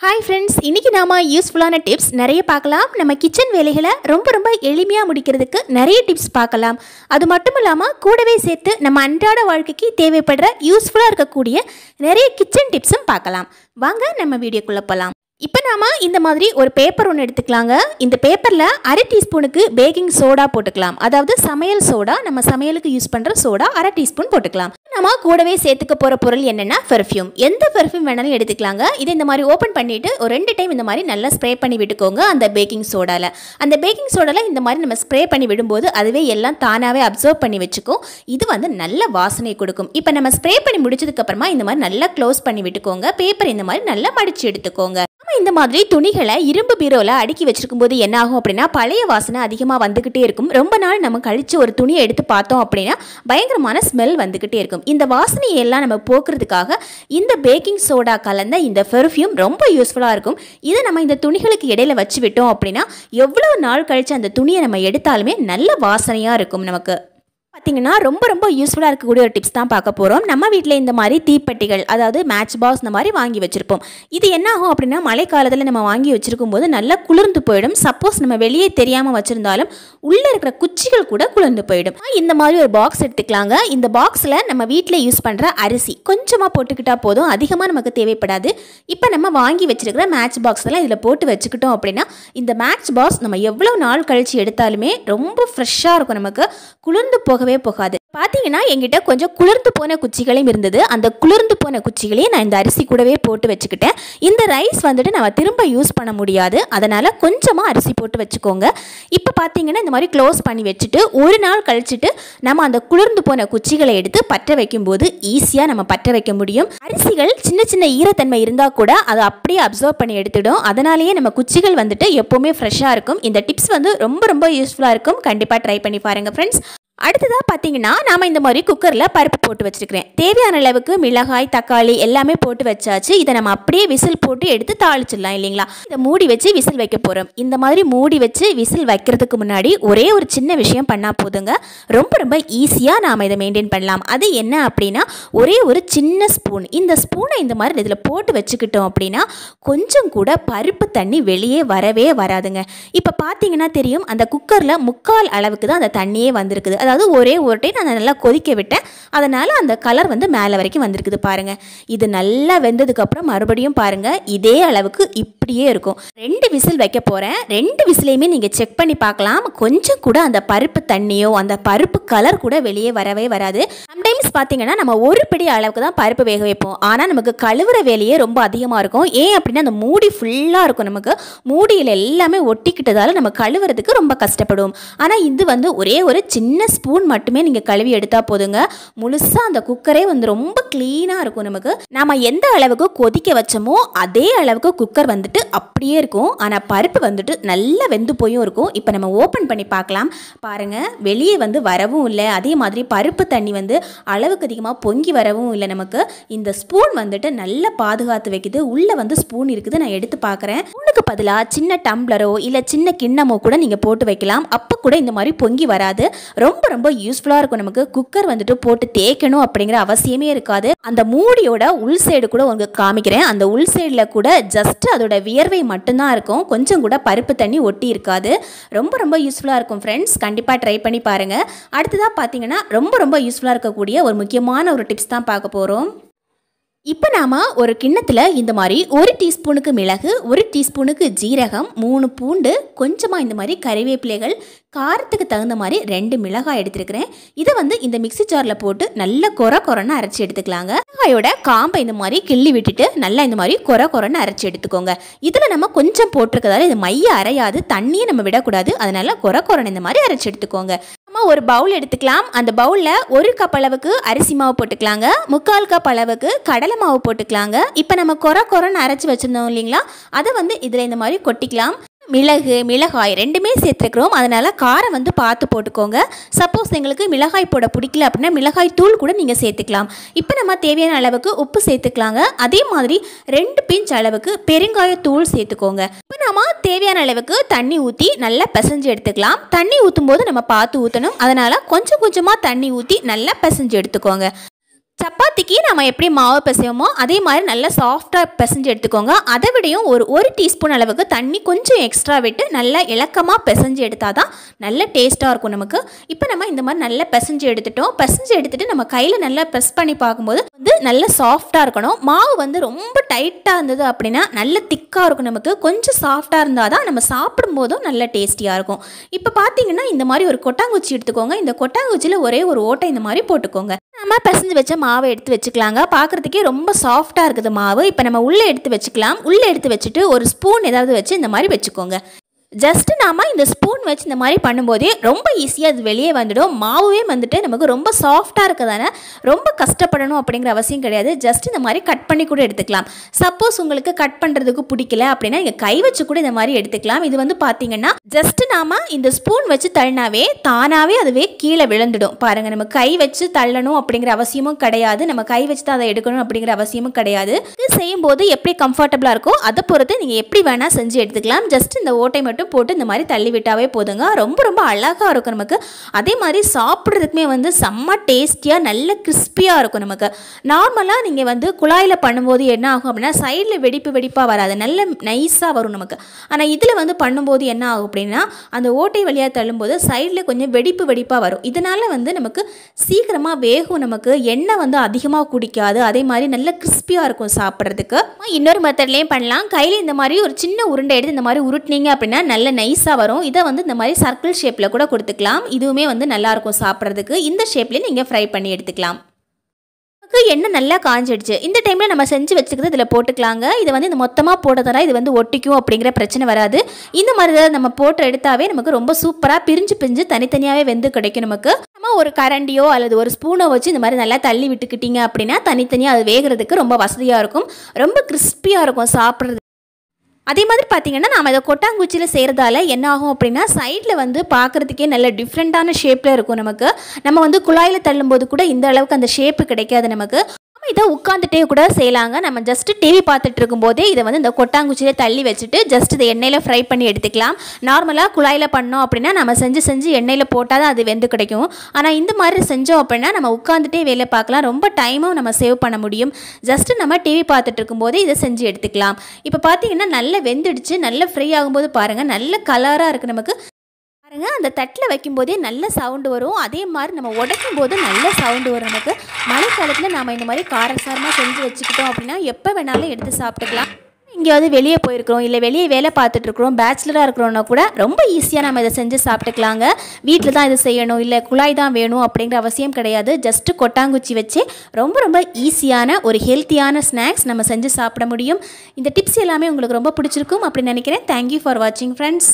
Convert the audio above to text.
Hi friends, இன்னைக்கு நாம யூஸ்ஃபுல்லான டிப்ஸ் நிறைய பார்க்கலாம். நம்ம கிச்சன் வேலைகளை ரொம்ப எளிமையா முடிக்கிறதுக்கு நிறைய டிப்ஸ் பார்க்கலாம். அது மட்டும் இல்லாம கூடவே சேர்த்து நம்ம அன்றாட வாழ்க்கைக்கு தேவைப்படுற யூஸ்ஃபுல்லா இருக்கக்கூடிய நிறைய கிச்சன் டிப்ஸும் பார்க்கலாம். வாங்க நம்ம வீடியோக்குள்ள போலாம். இப்போ நாம இந்த மாதிரி ஒரு பேப்பர் ஒன்று எடுத்துக்கலாங்க. இந்த பேப்பரில் அரை டீஸ்பூனுக்கு பேக்கிங் சோடா போட்டுக்கலாம். அதாவது சமையல் சோடா, நம்ம சமையலுக்கு யூஸ் பண்ணுற சோடா அரை டீஸ்பூன் போட்டுக்கலாம். நம்ம கூடவே சேர்த்துக்க போகிற பொருள் என்னென்னா பெர்ஃப்யூம். எந்த பெர்ஃப்யூம் வேணாலும் எடுத்துக்கலாங்க. இதை இந்த மாதிரி ஓப்பன் பண்ணிவிட்டு ஒரு 2 டைம் இந்த மாதிரி நல்லா ஸ்ப்ரே பண்ணி விட்டுக்கோங்க. அந்த பேக்கிங் சோடாவில் இந்த மாதிரி நம்ம ஸ்ப்ரே பண்ணி விடும்போது அதுவே எல்லாம் தானாகவே அப்சர்வ் பண்ணி வச்சுக்கும். இது வந்து நல்ல வாசனை கொடுக்கும். இப்போ நம்ம ஸ்ப்ரே பண்ணி முடிச்சதுக்கப்புறமா இந்த மாதிரி நல்லா க்ளோஸ் பண்ணி விட்டுக்கோங்க. பேப்பர் இந்த மாதிரி நல்லா மடித்து எடுத்துக்கோங்க. இந்த மாதிரி துணிகளை இரும்பு பீரோவில் அடுக்கி வச்சிருக்கும் போது என்ன ஆகும் அப்படின்னா பழைய வாசனை அதிகமாக வந்துக்கிட்டே இருக்கும். ரொம்ப நாள் நம்ம கழித்து ஒரு துணியை எடுத்து பார்த்தோம் அப்படின்னா பயங்கரமான ஸ்மெல் வந்துக்கிட்டே இருக்கும். இந்த வாசனையை எல்லாம் நம்ம போக்குறதுக்காக இந்த பேக்கிங் சோடா கலந்த இந்த பெர்ஃப்யூம் ரொம்ப யூஸ்ஃபுல்லாக இருக்கும். இதை நம்ம இந்த துணிகளுக்கு இடையில வச்சு விட்டோம் அப்படின்னா எவ்வளோ நாள் கழித்து அந்த துணியை நம்ம எடுத்தாலுமே நல்ல வாசனையாக இருக்கும். நமக்கு பார்த்தீங்கன்னா ரொம்ப யூஸ்ஃபுல்லாக இருக்கக்கூடிய ஒரு டிப்ஸ் தான் பார்க்க போகிறோம். நம்ம வீட்டில் இந்த மாதிரி தீப்பெட்டிகள், அதாவது மேட்ச் பாக்ஸ் இந்த மாதிரி வாங்கி வச்சுருப்போம். இது என்ன ஆகும் அப்படின்னா மழை காலத்தில் நம்ம வாங்கி வச்சுருக்கும் போது நல்லா குளிர்ந்து போயிடும். சப்போஸ் நம்ம வெளியே தெரியாமல் வச்சுருந்தாலும் உள்ளே இருக்கிற குச்சிகள் கூட குளிர்ந்து போயிடும். இந்த மாதிரி ஒரு பாக்ஸ் எடுத்துக்கலாங்க. இந்த பாக்ஸில் நம்ம வீட்டில் யூஸ் பண்ணுற அரிசி கொஞ்சமாக போட்டுக்கிட்டால் போதும், அதிகமாக நமக்கு தேவைப்படாது. இப்போ நம்ம வாங்கி வச்சுருக்கிற மேட்ச் பாக்ஸ்லாம் இதில் போட்டு வச்சுக்கிட்டோம் அப்படின்னா இந்த மேட்ச் பாக்ஸ் நம்ம எவ்வளோ நாள் கழித்து எடுத்தாலுமே ரொம்ப ஃப்ரெஷ்ஷாக இருக்கும். நமக்கு குளிர்ந்து போகவே போகாது. பார்த்தீங்கன்னா என்கிட்ட கொஞ்சம் குளிர்ந்து போன குச்சிகளையும் இருந்தது. அந்த குளிர்ந்து போன குச்சிகளையும் நான் இந்த அரிசி கூடவே போட்டு வச்சுக்கிட்டேன். இந்த ரைஸ் வந்துட்டு நம்ம திரும்ப யூஸ் பண்ண முடியாது, அதனால் கொஞ்சமாக அரிசி போட்டு வச்சுக்கோங்க. இப்போ பார்த்தீங்கன்னா இந்த மாதிரி க்ளோஸ் பண்ணி வச்சுட்டு ஒரு நாள் கழிச்சுட்டு நம்ம அந்த குளிர்ந்து போன குச்சிகளை எடுத்து பற்ற வைக்கும்போது ஈஸியாக நம்ம பற்ற வைக்க முடியும். அரிசிகள் சின்ன ஈரத்தன்மை இருந்தால் கூட அதை அப்படியே அப்சர்வ் பண்ணி எடுத்துடும். அதனாலேயே நம்ம குச்சிகள் வந்துட்டு எப்போவுமே ஃப்ரெஷ்ஷாக இருக்கும். இந்த டிப்ஸ் வந்து ரொம்ப யூஸ்ஃபுல்லாக இருக்கும். கண்டிப்பாக ட்ரை பண்ணி பாருங்கள் ஃப்ரெண்ட்ஸ். அடுத்ததாக பார்த்தீங்கன்னா நாம் இந்த மாதிரி குக்கரில் பருப்பு போட்டு வச்சுருக்கிறேன். தேவையான அளவுக்கு மிளகாய், தக்காளி எல்லாமே போட்டு வச்சாச்சு. இதை நம்ம அப்படியே விசில் போட்டு எடுத்து தாளிச்சிடலாம் இல்லைங்களா. இதை மூடி வச்சு விசில் வைக்க போகிறோம். இந்த மாதிரி மூடி வச்சு விசில் வைக்கிறதுக்கு முன்னாடி ஒரே ஒரு சின்ன விஷயம் பண்ணால் போதுங்க. ரொம்ப ஈஸியாக நாம் இதை மெயின்டைன் பண்ணலாம். அது என்ன அப்படின்னா ஒரே ஒரு சின்ன ஸ்பூன். இந்த ஸ்பூனை இந்த மாதிரி இதில் போட்டு வச்சுக்கிட்டோம் அப்படின்னா கொஞ்சம் கூட பருப்பு தண்ணி வெளியே வரவே வராதுங்க. இப்போ பார்த்தீங்கன்னா தெரியும், அந்த குக்கரில் 3/4 அளவுக்கு தான் அந்த தண்ணியே வந்திருக்குது. அதாவது ஒரே ஒரு டைம் நான் நல்லா கொதிக்க விட்டேன், அதனால் அந்த கலர் வந்து மேலே வரைக்கும் வந்திருக்குது பாருங்கள். இது நல்லா வெந்ததுக்கப்புறம் மறுபடியும் பாருங்கள் இதே அளவுக்கு இப்படியே இருக்கும். 2 விசில் வைக்க போகிறேன். 2 விசிலையுமே நீங்கள் செக் பண்ணி பார்க்கலாம். கொஞ்சம் கூட அந்த பருப்பு தண்ணியோ அந்த பருப்பு கலர் கூட வெளியே வரவே வராது. சம்டைம்ஸ் பார்த்தீங்கன்னா நம்ம ஒரு பிடி அளவுக்கு தான் பருப்பு வேக வைப்போம், ஆனால் நமக்கு கழுவுற வேலையே ரொம்ப அதிகமாக இருக்கும். ஏன் அப்படின்னா அந்த மூடி ஃபுல்லாக இருக்கும். நமக்கு மூடியில் எல்லாமே ஒட்டிக்கிட்டதால் நம்ம கழுவுறதுக்கு ரொம்ப கஷ்டப்படுவோம். ஆனால் இது வந்து ஒரே ஒரு சின்ன ஸ்பூன் மட்டுமே நீங்கள் கழுவி எடுத்தால் போதுங்க, முழுசாக அந்த குக்கரே வந்து ரொம்ப க்ளீனாக இருக்கும். நமக்கு நாம எந்த அளவுக்கு கொதிக்க வச்சோமோ அதே அளவுக்கு குக்கர் வந்துட்டு அப்படியே இருக்கும். ஆனால் பருப்பு வந்துட்டு நல்லா வெந்து போயும் இருக்கும். இப்போ நம்ம ஓப்பன் பண்ணி பார்க்கலாம். பாருங்கள் வெளியே வந்து வரவும் இல்லை, அதே மாதிரி பருப்பு தண்ணி வந்து அளவுக்கு அதிகமாக பொங்கி வரவும் இல்லை. நமக்கு இந்த ஸ்பூன் வந்துட்டு நல்லா பாதுகாத்து வைக்குது. உள்ளே வந்து ஸ்பூன் இருக்குது, நான் எடுத்து பார்க்குறேன். ஸ்பூனுக்கு பதிலாக சின்ன டம்ளரோ இல்லை சின்ன கிண்ணமோ கூட நீங்கள் போட்டு வைக்கலாம். அப்போ கூட இந்த மாதிரி பொங்கி வராது. ரொம்ப யூஸ்ஃபுல்லாக இருக்கும். நமக்கு குக்கர் வந்துட்டு போட்டு தேய்க்கணும் அப்படிங்கிற அவசியமே இருக்காது. அந்த மூடியோட உள் சைடு கூட உங்களுக்கு காமிக்கிறேன். அந்த உள் சைடில் கூட ஜஸ்ட் அதோட வியர்வை மட்டும்தான் இருக்கும், கொஞ்சம் கூட பருப்பு தண்ணி ஒட்டி இருக்காது. ரொம்ப யூஸ்ஃபுல்லாக இருக்கும் ஃப்ரெண்ட்ஸ். கண்டிப்பாக ட்ரை பண்ணி பாருங்கள். அடுத்ததாக பார்த்தீங்கன்னா ரொம்ப யூஸ்ஃபுல்லாக இருக்கக்கூடிய ஒரு முக்கியமான ஒரு டிப்ஸ் தான் பார்க்க போகிறோம். இப்போ நாம் ஒரு கிண்ணத்தில் இந்த மாதிரி 1 டீஸ்பூனுக்கு மிளகு, 1 டீஸ்பூனுக்கு ஜீரகம், 3 பூண்டு, கொஞ்சமாக இந்த மாதிரி கறிவேப்பிலைகள், காரத்துக்கு தகுந்த மாதிரி 2 மிளகாய் எடுத்துருக்கிறேன். இதை வந்து இந்த மிக்ஸி ஜாரில் போட்டு நல்லா கொரன்னு அரைச்சி எடுத்துக்கலாங்க. மிளகாயோட காம்பை இந்த மாதிரி கிள்ளி விட்டுட்டு நல்லா இந்த மாதிரி கொரன்னு அரைச்சி எடுத்துக்கோங்க. இதில் நம்ம கொஞ்சம் போட்டிருக்கதால இது மைய அரையாது, தண்ணியை நம்ம விடக்கூடாது, அதனால கொரன்னு இந்த மாதிரி அரைச்சி எடுத்துக்கோங்க. நம்ம ஒரு பவுல் எடுத்துக்கலாம். அந்த பவுலில் 1 கப் அளவுக்கு அரிசி மாவு போட்டுக்கலாங்க, 3/4 கப் அளவுக்கு கடலை மாவு போட்டுக்கலாங்க. இப்போ நம்ம கொரன்னு அரைச்சி வச்சுருந்தோம் இல்லைங்களா, அதை வந்து இதில் இந்த மாதிரி கொட்டிக்கலாம். மிளகு, மிளகாய் ரெண்டுமே சேர்த்துருக்குறோம், அதனால் காரம் வந்து பார்த்து போட்டுக்கோங்க. சப்போஸ் எங்களுக்கு மிளகாய் போட பிடிக்கல அப்படின்னா மிளகாய் தூள் கூட நீங்கள் சேர்த்துக்கலாம். இப்போ நம்ம தேவையான அளவுக்கு உப்பு சேர்த்துக்கலாங்க. அதே மாதிரி 2 பிஞ்ச் அளவுக்கு பெருங்காயத்தூள் சேர்த்துக்கோங்க. இப்போ நம்ம தேவையான அளவுக்கு தண்ணி ஊற்றி நல்லா பிசைஞ்சு எடுத்துக்கலாம். தண்ணி ஊற்றும் போது நம்ம பார்த்து ஊற்றணும், அதனால் கொஞ்சமாக தண்ணி ஊற்றி நல்லா பிசைஞ்சு எடுத்துக்கோங்க. சப்பாத்திக்கு நம்ம எப்படி மாவு பிசைவோமோ அதே மாதிரி நல்லா சாஃப்டாக பிசைஞ்சு எடுத்துக்கோங்க. அதை விடையும் ஒரு டீஸ்பூன் அளவுக்கு தண்ணி கொஞ்சம் எக்ஸ்ட்ரா விட்டு நல்லா இலக்கமாக பிசைஞ்சு எடுத்தால் தான் நல்ல டேஸ்ட்டாக இருக்கும் நமக்கு. இப்போ நம்ம இந்த மாதிரி நல்லா பிசைஞ்சு எடுத்துட்டோம். பிசைஞ்சு எடுத்துகிட்டு நம்ம கையில் நல்லா ப்ரெஸ் பண்ணி பார்க்கும்போது நல்ல சாஃப்டாக இருக்கணும். மாவு ரொம்ப டைட்டாக இருந்தது அப்படின்னா நல்ல திக்காக இருக்கும். நமக்கு கொஞ்சம் சாஃப்டாக இருந்தால் தான் நம்ம சாப்பிடும்போதும் நல்ல டேஸ்டியாக இருக்கும். இப்போ பார்த்தீங்கன்னா இந்த மாதிரி ஒரு கொட்டாங்குச்சி எடுத்துக்கோங்க. இந்த கொட்டாங்குச்சியில் ஒரே ஒரு ஓட்டை இந்த மாதிரி போட்டுக்கோங்க. நம்ம பிசைஞ்சு வச்ச மாவை எடுத்து வச்சுக்கலாங்க. பார்க்குறதுக்கே ரொம்ப சாஃப்டாக இருக்குது மாவு. இப்போ நம்ம உள்ளே எடுத்து வச்சுக்கலாம். உள்ளே எடுத்து வச்சுட்டு ஒரு ஸ்பூன் ஏதாவது வச்சு இந்த மாதிரி வச்சுக்கோங்க. ஜஸ்ட்டு நாம் இந்த ஸ்பூன் வச்சு இந்த மாதிரி பண்ணும்போதே ரொம்ப ஈஸியாக அது வெளியே வந்துடும். மாவே நமக்கு ரொம்ப சாஃப்டாக இருக்கிறதான ரொம்ப கஷ்டப்படணும் அப்படிங்கிற அவசியம் கிடையாது. ஜஸ்ட் இந்த மாதிரி கட் பண்ணி கூட எடுத்துக்கலாம். சப்போஸ் உங்களுக்கு கட் பண்ணுறதுக்கு பிடிக்கல அப்படின்னா நீங்கள் கை வச்சு கூட இந்த மாதிரி எடுத்துக்கலாம். இது பார்த்தீங்கன்னா ஜஸ்ட்டு நாம் இந்த ஸ்பூன் வச்சு தள்ளினாவே தானாகவே அதுவே கீழே விழுந்துடும். பாருங்கள், நம்ம கை வச்சு தள்ளணும் அப்படிங்கிற அவசியமும் கிடையாது. நம்ம கை வச்சு தான் அதை எடுக்கணும் அப்படிங்கிற அவசியமும் கிடையாது. இது செய்யும்போது எப்படி கம்ஃபர்டபுளாக இருக்கோ அதை பொறுத்து நீங்கள் எப்படி வேணால் செஞ்சு எடுத்துக்கலாம். ஜஸ்ட் இந்த ஓட்டை மட்டும் போட்டு இந்த மாதிரி தள்ளி விட்டாவே போதுங்க. ரொம்ப அழகாக இருக்கும் நமக்கு. அதே மாதிரி சாப்பிட்றதுக்குமே செம்ம டேஸ்டியாக நல்ல கிறிஸ்பியாக இருக்கும் நமக்கு. நார்மலாக நீங்கள் குழாயில் பண்ணும்போது என்ன ஆகும் அப்படின்னா சைடில் வெடிப்பாக வராது, நல்ல நைஸாக வரும் நமக்கு. ஆனால் இதில் பண்ணும்போது என்ன ஆகும் அப்படின்னா அந்த ஓட்டை வழியாக தள்ளும்போது சைடில் கொஞ்சம் வெடிப்பாக வரும். இதனால் நமக்கு சீக்கிரமாக வேகும். நமக்கு எண்ணெய் அதிகமாக குடிக்காது. அதே மாதிரி நல்ல கிறிஸ்பியாக இருக்கும் சாப்பிட்றதுக்கு. இன்னொரு மெத்தட்லேயும் பண்ணலாம். கையில் இந்த மாதிரி ஒரு சின்ன உருண்டை எடுத்து இந்த மாதிரி உருட்டினீங்க அப்படின்னா நல்ல நைஸாக வரும். இதை இந்த மாதிரி சர்க்கிள் ஷேப்பில் கூட கொடுத்துக்கலாம். இதுவுமே நல்லாயிருக்கும் சாப்பிட்றதுக்கு. இந்த ஷேப்லேயே நீங்கள் ஃப்ரை பண்ணி எடுத்துக்கலாம். எண்ணெய் நல்லா காஞ்சிடுச்சு. இந்த டைமில் நம்ம செஞ்சு வச்சுக்கிறது இதில் போட்டுக்கலாங்க. இதை இந்த மொத்தமாக போட்டதால இது ஒட்டிக்கும் அப்படிங்கிற பிரச்சனை வராது. இந்த மாதிரி தான் நம்ம போட்டு எடுத்தாவே நமக்கு ரொம்ப சூப்பராக பிரிஞ்சு தனித்தனியாகவே வெந்து கிடைக்கும். நமக்கு நம்ம ஒரு கரண்டியோ அல்லது ஒரு ஸ்பூனோ வச்சு இந்த மாதிரி நல்லா தள்ளி விட்டுக்கிட்டீங்க அப்படின்னா தனித்தனியாக அது வேகிறதுக்கு ரொம்ப வசதியாக இருக்கும். ரொம்ப கிறிஸ்பியாக இருக்கும் சாப்பிட்றது. அதே மாதிரி பார்த்தீங்கன்னா நாம் இதை கொட்டாங்குச்சியில் செய்கிறதால என்ன ஆகும் அப்படின்னா சைடில் பார்க்குறதுக்கே நல்ல டிஃப்ரெண்ட்டான ஷேப்பில் இருக்கும். நமக்கு நம்ம குழாயில் தள்ளும்போது கூட இந்த அளவுக்கு அந்த ஷேப்பு கிடைக்காது நமக்கு. இதை உட்காந்துட்டே கூட செய்யலாங்க. நம்ம ஜஸ்ட் டிவி பார்த்துட்டு இருக்கும்போதே இதை இந்த கொட்டாங்குச்சியில் தள்ளி வச்சுட்டு ஜஸ்ட் இதை எண்ணெயில் ஃப்ரை பண்ணி எடுத்துக்கலாம். நார்மலாக குழாயில் பண்ணோம் அப்படின்னா நம்ம செஞ்சு எண்ணெயில் போட்டால் தான் அது வெந்து கிடைக்கும். ஆனால் இந்த மாதிரி செஞ்சோம் அப்படின்னா நம்ம உட்காந்துட்டே வேலை பார்க்கலாம். ரொம்ப டைமும் நம்ம சேவ் பண்ண முடியும். ஜஸ்ட்டு நம்ம டிவி பார்த்துட்டு இருக்கும்போதே இதை செஞ்சு எடுத்துக்கலாம். இப்போ பார்த்தீங்கன்னா நல்லா வெந்துடுச்சு. நல்லா ஃப்ரை ஆகும்போது பாருங்கள் நல்ல கலராக இருக்குது நமக்கு. அந்த தட்டில் வைக்கும்போதே நல்ல சவுண்டு வரும். அதே மாதிரி நம்ம உடைக்கும் போது நல்ல சவுண்டு வரும் நமக்கு. மழைக்காலத்தில் நாம் இந்த மாதிரி காரசாரமாக செஞ்சு வச்சுக்கிட்டோம் அப்படின்னா எப்போ வேணாலும் எடுத்து சாப்பிட்டுக்கலாம். எங்கேயாவது வெளியே போயிருக்கிறோம் இல்லை வெளியே வேலை பார்த்துட்ருக்குறோம், பேச்சுலராக இருக்கிறோன்னா கூட ரொம்ப ஈஸியாக நம்ம இதை செஞ்சு சாப்பிட்டுக்கலாங்க. வீட்டில் தான் இது செய்யணும் இல்லை குழாய் தான் வேணும் அப்படிங்கிற அவசியம் கிடையாது. ஜஸ்ட்டு கொட்டாங்குச்சி வச்சு ரொம்ப ஈஸியான ஒரு ஹெல்த்தியான ஸ்நாக்ஸ் நம்ம செஞ்சு சாப்பிட முடியும். இந்த டிப்ஸ் எல்லாமே உங்களுக்கு ரொம்ப பிடிச்சிருக்கும் அப்படின்னு நினைக்கிறேன். தேங்க்யூ ஃபார் வாட்சிங் ஃப்ரெண்ட்ஸ்.